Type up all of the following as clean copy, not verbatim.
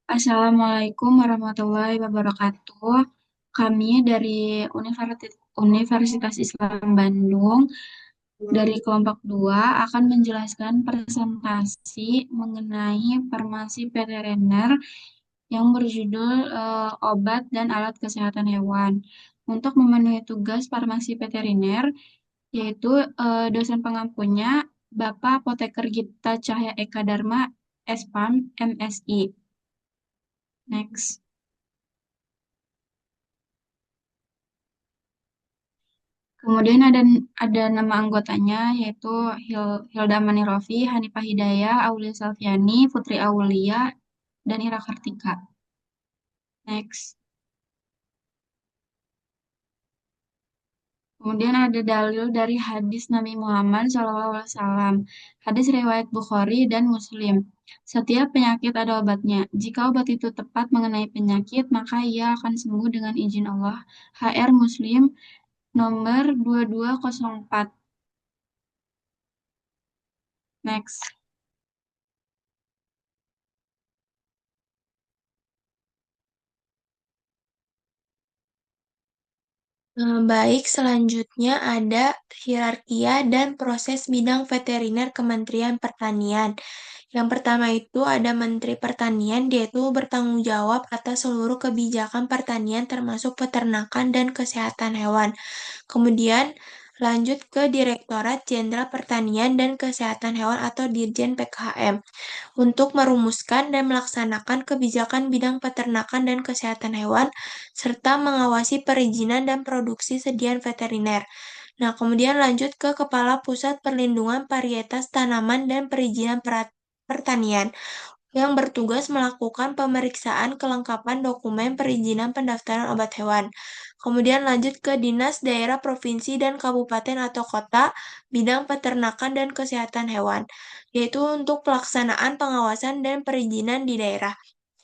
Assalamualaikum warahmatullahi wabarakatuh. Kami dari Universitas Islam Bandung dari kelompok 2 akan menjelaskan presentasi mengenai farmasi veteriner yang berjudul Obat dan Alat Kesehatan Hewan. Untuk memenuhi tugas farmasi veteriner, yaitu dosen pengampunya Bapak Apoteker Gita Cahya Eka Dharma, SPAM, MSI. Next. Kemudian ada nama anggotanya yaitu Hilda Manirofi, Hanifah Hidayah, Aulia Salviani, Putri Aulia, dan Ira Kartika. Next. Kemudian ada dalil dari hadis Nabi Muhammad SAW. Hadis riwayat Bukhari dan Muslim. Setiap penyakit ada obatnya. Jika obat itu tepat mengenai penyakit, maka ia akan sembuh dengan izin Allah. HR Muslim nomor 2204. Next. Baik, selanjutnya ada hierarkia dan proses bidang veteriner Kementerian Pertanian. Yang pertama itu ada Menteri Pertanian, dia itu bertanggung jawab atas seluruh kebijakan pertanian termasuk peternakan dan kesehatan hewan. Kemudian lanjut ke Direktorat Jenderal Pertanian dan Kesehatan Hewan atau Dirjen PKHM untuk merumuskan dan melaksanakan kebijakan bidang peternakan dan kesehatan hewan, serta mengawasi perizinan dan produksi sediaan veteriner. Nah, kemudian lanjut ke Kepala Pusat Perlindungan Varietas Tanaman dan Perizinan Pertanian yang bertugas melakukan pemeriksaan kelengkapan dokumen perizinan pendaftaran obat hewan. Kemudian lanjut ke Dinas Daerah Provinsi dan Kabupaten atau Kota bidang peternakan dan kesehatan hewan, yaitu untuk pelaksanaan pengawasan dan perizinan di daerah.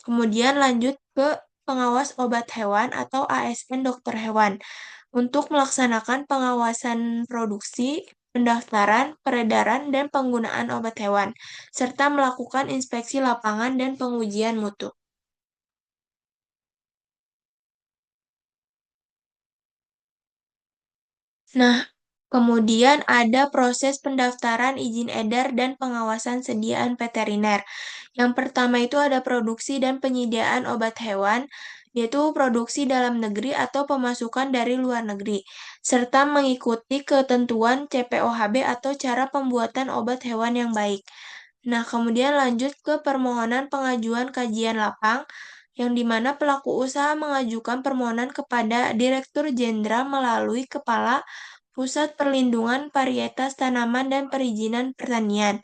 Kemudian lanjut ke pengawas obat hewan atau ASN dokter hewan untuk melaksanakan pengawasan produksi, pendaftaran, peredaran, dan penggunaan obat hewan, serta melakukan inspeksi lapangan dan pengujian mutu. Nah, kemudian ada proses pendaftaran izin edar dan pengawasan sediaan veteriner. Yang pertama itu ada produksi dan penyediaan obat hewan, yaitu produksi dalam negeri atau pemasukan dari luar negeri, serta mengikuti ketentuan CPOHB atau cara pembuatan obat hewan yang baik. Nah, kemudian lanjut ke permohonan pengajuan kajian lapang, yang dimana pelaku usaha mengajukan permohonan kepada Direktur Jenderal melalui Kepala Pusat Perlindungan Varietas Tanaman dan Perizinan Pertanian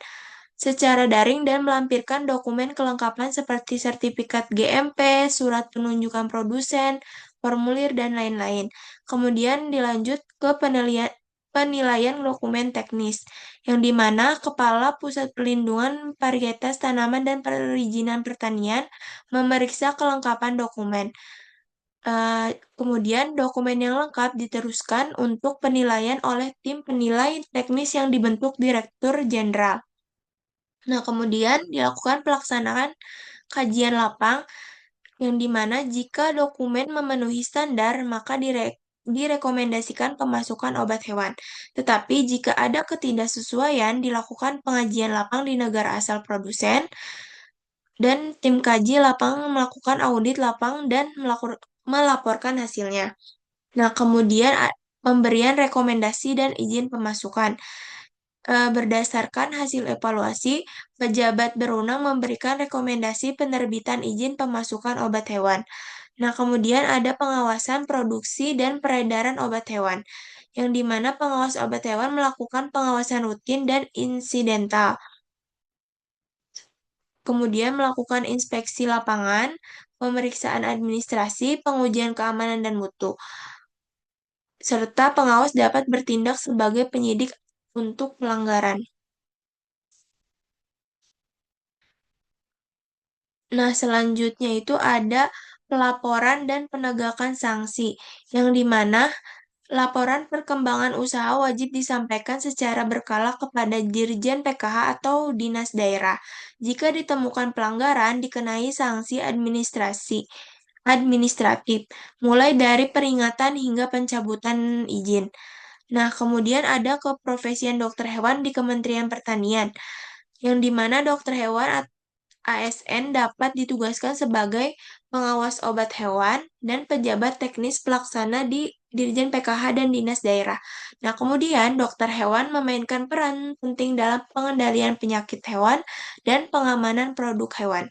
secara daring dan melampirkan dokumen kelengkapan seperti sertifikat GMP, surat penunjukan produsen, formulir, dan lain-lain. Kemudian dilanjut ke penilaian dokumen teknis, yang dimana Kepala Pusat Perlindungan Varietas Tanaman dan Perizinan Pertanian memeriksa kelengkapan dokumen. Kemudian dokumen yang lengkap diteruskan untuk penilaian oleh tim penilai teknis yang dibentuk Direktur Jenderal. Nah, kemudian dilakukan pelaksanaan kajian lapang yang dimana jika dokumen memenuhi standar, maka direkomendasikan pemasukan obat hewan. Tetapi jika ada ketidaksesuaian, dilakukan pengajian lapang di negara asal produsen, dan tim kaji lapang melakukan audit lapang dan melaporkan hasilnya. Nah, kemudian pemberian rekomendasi dan izin pemasukan. Berdasarkan hasil evaluasi, pejabat berwenang memberikan rekomendasi penerbitan izin pemasukan obat hewan. Nah, kemudian ada pengawasan produksi dan peredaran obat hewan, yang dimana pengawas obat hewan melakukan pengawasan rutin dan insidental. Kemudian melakukan inspeksi lapangan, pemeriksaan administrasi, pengujian keamanan dan mutu, serta pengawas dapat bertindak sebagai penyidik untuk pelanggaran. Nah, selanjutnya itu ada pelaporan dan penegakan sanksi, yang dimana Laporan perkembangan usaha wajib disampaikan secara berkala kepada Dirjen PKH atau Dinas Daerah. Jika ditemukan pelanggaran, dikenai sanksi administratif, mulai dari peringatan hingga pencabutan izin. Nah, kemudian ada keprofesian dokter hewan di Kementerian Pertanian, yang dimana dokter hewan ASN dapat ditugaskan sebagai pengawas obat hewan dan pejabat teknis pelaksana di Dirjen PKH dan Dinas Daerah. Nah, kemudian dokter hewan memainkan peran penting dalam pengendalian penyakit hewan dan pengamanan produk hewan.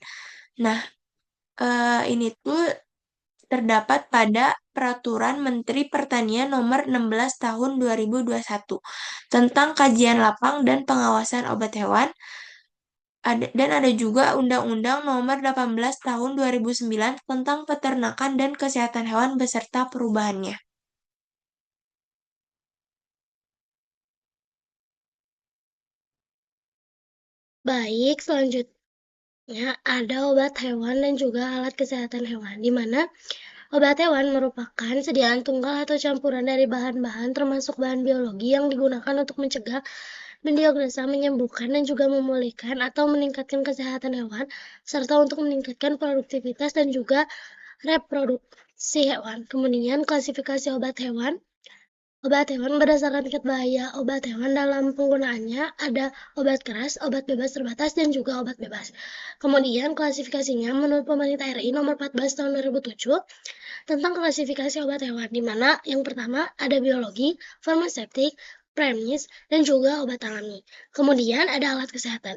Nah, ini tuh terdapat pada Peraturan Menteri Pertanian Nomor 16 Tahun 2021 tentang kajian lapang dan pengawasan obat hewan. Dan ada juga Undang-Undang Nomor 18 Tahun 2009 tentang Peternakan dan Kesehatan Hewan beserta perubahannya. Baik, selanjutnya ada obat hewan dan juga alat kesehatan hewan, di mana obat hewan merupakan sediaan tunggal atau campuran dari bahan-bahan termasuk bahan biologi yang digunakan untuk mencegah, mendiagnosa, menyembuhkan, dan juga memulihkan atau meningkatkan kesehatan hewan, serta untuk meningkatkan produktivitas dan juga reproduksi hewan. Kemudian klasifikasi obat hewan. Obat hewan berdasarkan tingkat bahaya obat hewan dalam penggunaannya ada obat keras, obat bebas terbatas, dan juga obat bebas. Kemudian klasifikasinya menurut Pemerintah RI nomor 14 tahun 2007 tentang klasifikasi obat hewan, di mana yang pertama ada biologi, farmaseutik, premis, dan juga obat alami. Kemudian ada alat kesehatan,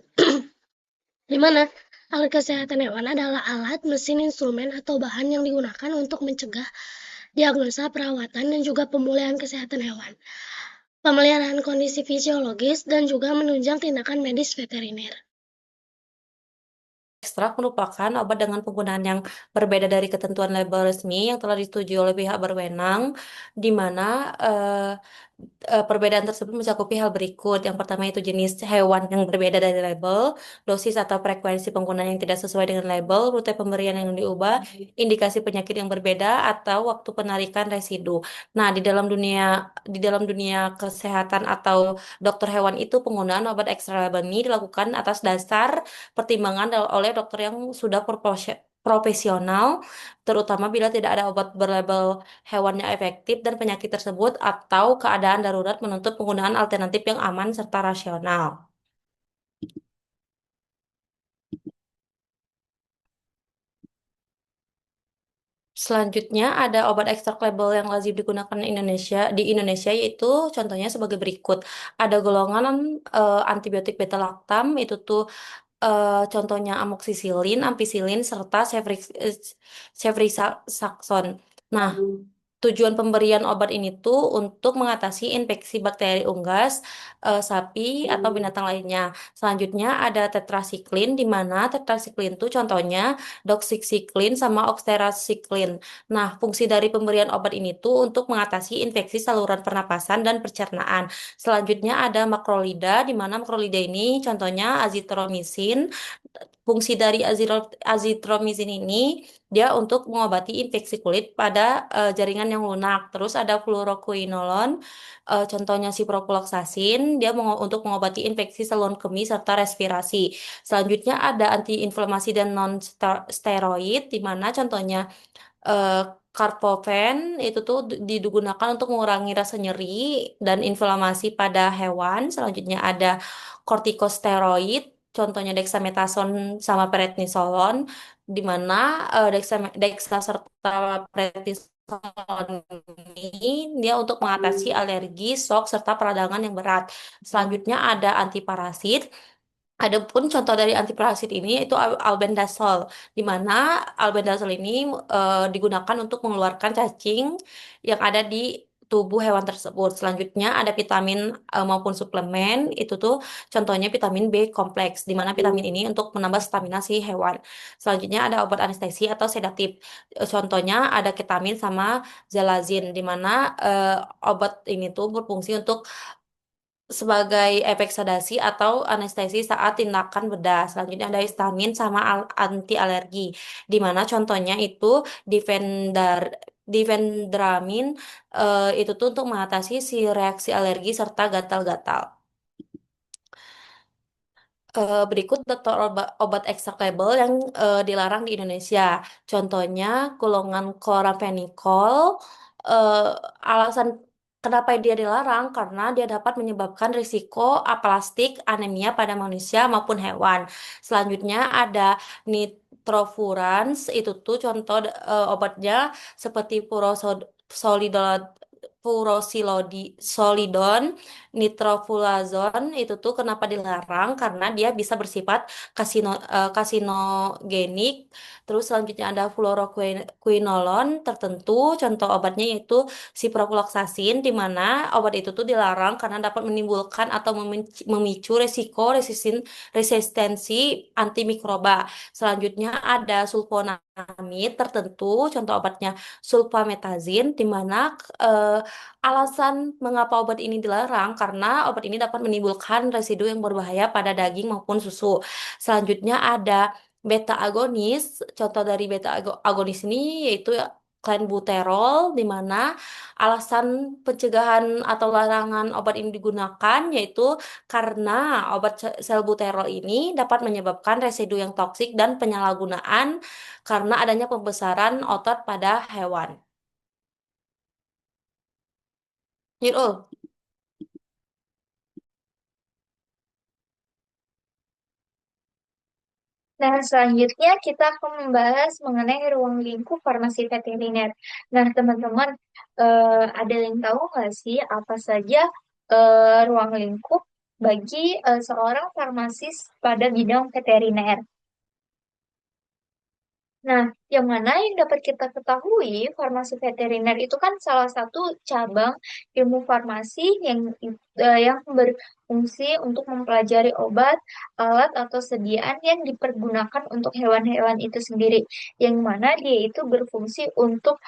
di mana alat kesehatan hewan adalah alat, mesin, instrumen, atau bahan yang digunakan untuk mencegah, diagnosa, perawatan, dan juga pemulihan kesehatan hewan, pemeliharaan kondisi fisiologis, dan juga menunjang tindakan medis veteriner. Ekstrak merupakan obat dengan penggunaan yang berbeda dari ketentuan label resmi yang telah disetujui oleh pihak berwenang, di mana perbedaan tersebut mencakupi hal berikut. Yang pertama itu jenis hewan yang berbeda dari label, dosis atau frekuensi penggunaan yang tidak sesuai dengan label, rute pemberian yang diubah, indikasi penyakit yang berbeda, atau waktu penarikan residu. Nah, di dalam dunia kesehatan atau dokter hewan itu penggunaan obat ekstra label ini dilakukan atas dasar pertimbangan oleh dokter yang sudah profesional, terutama bila tidak ada obat berlabel hewannya efektif dan penyakit tersebut atau keadaan darurat menuntut penggunaan alternatif yang aman serta rasional. Selanjutnya ada obat ekstrak label yang lazim digunakan di Indonesia yaitu contohnya sebagai berikut. Ada golongan antibiotik beta laktam itu tuh contohnya amoksisilin, ampicillin serta ceftriaxone. Nah, tujuan pemberian obat ini tuh untuk mengatasi infeksi bakteri unggas, sapi atau binatang lainnya. Selanjutnya ada tetrasiklin, di mana tetrasiklin tuh contohnya doxycycline sama oxtetracycline. Nah, fungsi dari pemberian obat ini tuh untuk mengatasi infeksi saluran pernapasan dan pencernaan. Selanjutnya ada makrolida, di mana makrolida ini contohnya azitromisin. Fungsi dari azitromisin ini dia untuk mengobati infeksi kulit pada jaringan yang lunak. Terus ada fluoroquinolone, contohnya ciprofloxacin, dia untuk mengobati infeksi saluran kemih serta respirasi. Selanjutnya ada antiinflamasi dan non steroid, di mana contohnya eh, Carprofen itu tuh digunakan untuk mengurangi rasa nyeri dan inflamasi pada hewan. Selanjutnya ada kortikosteroid, contohnya dexamethasone sama prednisolon, di mana dexa serta prednisolon ini dia untuk mengatasi alergi, shock, serta peradangan yang berat. Selanjutnya ada antiparasit. Adapun contoh dari antiparasit ini yaitu albendazole, di mana albendazole ini digunakan untuk mengeluarkan cacing yang ada di tubuh hewan tersebut. Selanjutnya ada vitamin maupun suplemen, itu tuh contohnya vitamin B kompleks, di mana vitamin ini untuk menambah stamina si hewan. Selanjutnya ada obat anestesi atau sedatif. Contohnya ada ketamin sama zalazin, di mana obat ini tuh berfungsi untuk sebagai efek sedasi atau anestesi saat tindakan bedah. Selanjutnya ada histamin sama anti alergi, di mana contohnya itu difendramin itu tuh untuk mengatasi si reaksi alergi serta gatal-gatal. Berikut daftar obat ekstrak label yang dilarang di Indonesia. Contohnya golongan chloramphenicol. eh, Alasan kenapa dia dilarang karena dia dapat menyebabkan risiko aplastik anemia pada manusia maupun hewan. Selanjutnya ada nitrofurans, itu tuh contoh obatnya seperti furosilodon, nitrofulazon, itu tuh kenapa dilarang karena dia bisa bersifat kasinogenik. Terus selanjutnya ada fluoroquinolon tertentu, contoh obatnya yaitu ciprofloxacin, di mana obat itu tuh dilarang karena dapat menimbulkan atau memicu resiko resistensi antimikroba. Selanjutnya ada sulfonamid tertentu, contoh obatnya sulfametazin, di mana eh, alasan mengapa obat ini dilarang karena obat ini dapat menimbulkan residu yang berbahaya pada daging maupun susu. Selanjutnya ada beta agonis. Contoh dari beta agonis ini yaitu clenbuterol, di mana alasan pencegahan atau larangan obat ini digunakan yaitu karena obat salbuterol ini dapat menyebabkan residu yang toksik dan penyalahgunaan karena adanya pembesaran otot pada hewan. Yul. Nah, selanjutnya kita akan membahas mengenai ruang lingkup farmasi veteriner. Nah, teman-teman, ada yang tahu nggak sih apa saja ruang lingkup bagi seorang farmasis pada bidang veteriner? Nah, yang mana yang dapat kita ketahui, farmasi veteriner itu kan salah satu cabang ilmu farmasi yang berfungsi untuk mempelajari obat, alat atau sediaan yang dipergunakan untuk hewan-hewan itu sendiri. Yang mana dia itu berfungsi untuk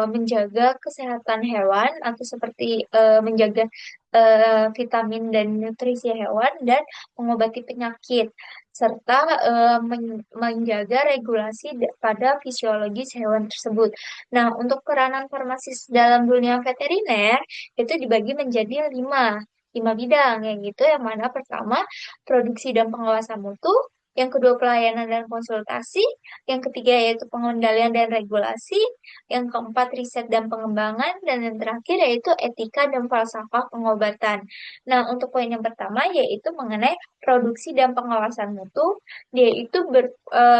menjaga kesehatan hewan atau seperti menjaga vitamin dan nutrisi hewan dan mengobati penyakit serta menjaga regulasi pada fisiologis hewan tersebut. Nah, untuk peranan farmasis dalam dunia veteriner itu dibagi menjadi lima bidang, yang gitu, yang mana pertama produksi dan pengawasan mutu, yang kedua pelayanan dan konsultasi, yang ketiga yaitu pengendalian dan regulasi, yang keempat riset dan pengembangan, dan yang terakhir yaitu etika dan falsafah pengobatan. Nah, untuk poin yang pertama yaitu mengenai produksi dan pengawasan mutu, dia itu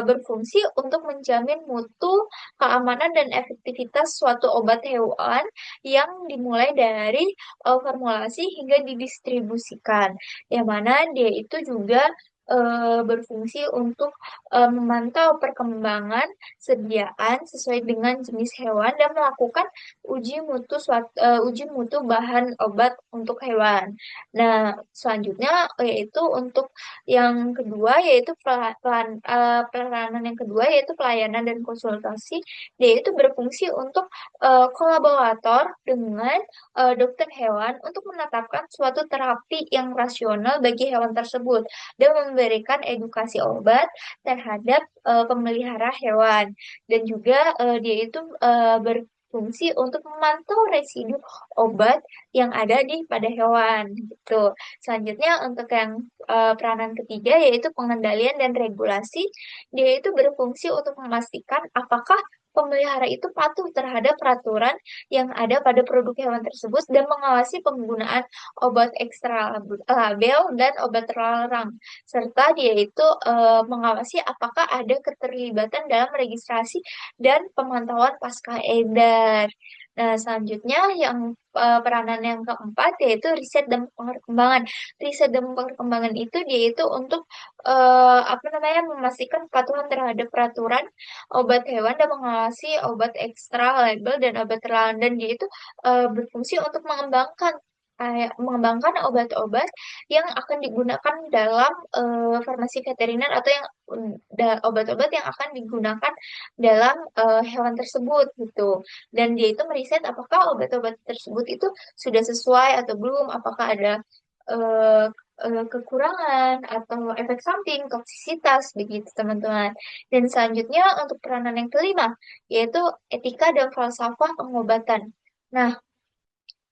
berfungsi untuk menjamin mutu, keamanan, dan efektivitas suatu obat hewan yang dimulai dari formulasi hingga didistribusikan. Yang mana dia itu juga berfungsi untuk memantau perkembangan sediaan sesuai dengan jenis hewan dan melakukan uji mutu bahan obat untuk hewan. Nah, selanjutnya yaitu untuk yang kedua yaitu pelayanan yang kedua yaitu pelayanan dan konsultasi, yaitu berfungsi untuk kolaborator dengan dokter hewan untuk menetapkan suatu terapi yang rasional bagi hewan tersebut dan memberikan edukasi obat terhadap pemelihara hewan, dan juga dia itu berfungsi untuk memantau residu obat yang ada di pada hewan gitu. Selanjutnya untuk yang peranan ketiga yaitu pengendalian dan regulasi, dia itu berfungsi untuk memastikan apakah pemelihara itu patuh terhadap peraturan yang ada pada produk hewan tersebut dan mengawasi penggunaan obat ekstra label dan obat terlarang, serta dia itu mengawasi apakah ada keterlibatan dalam registrasi dan pemantauan pasca edar. Nah, selanjutnya yang peranan yang keempat yaitu riset dan pengembangan. Riset dan pengembangan itu dia itu untuk apa namanya memastikan kepatuhan terhadap peraturan obat hewan dan mengawasi obat ekstra label dan obat terlarang, dan dia itu berfungsi untuk mengembangkan obat-obat yang akan digunakan dalam farmasi veteriner atau yang obat-obat yang akan digunakan dalam hewan tersebut gitu. Dan dia itu meriset apakah obat-obat tersebut itu sudah sesuai atau belum, apakah ada kekurangan atau efek samping, toksisitas, begitu teman-teman. Dan selanjutnya untuk peranan yang kelima, yaitu etika dan falsafah pengobatan. Nah,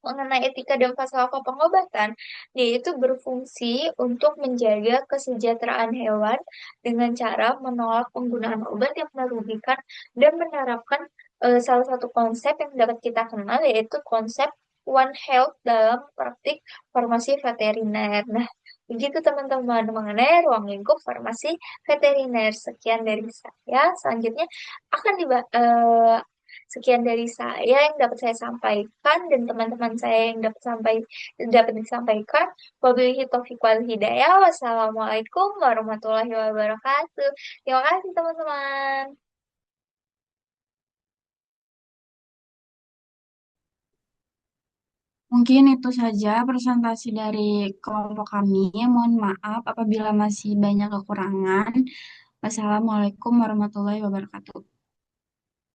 mengenai etika dan falsafah pengobatan, dia itu berfungsi untuk menjaga kesejahteraan hewan dengan cara menolak penggunaan obat yang merugikan dan menerapkan salah satu konsep yang dapat kita kenal yaitu konsep One Health dalam praktik farmasi veteriner. Nah, begitu teman-teman mengenai ruang lingkup farmasi veteriner. Sekian dari saya. Selanjutnya akan sekian dari saya yang dapat saya sampaikan dan teman-teman saya yang dapat disampaikan. Wabillahi taufiq wal hidayah. Wassalamualaikum warahmatullahi wabarakatuh. Terima kasih teman-teman. Mungkin itu saja presentasi dari kelompok kami. Mohon maaf apabila masih banyak kekurangan. Wassalamualaikum warahmatullahi wabarakatuh.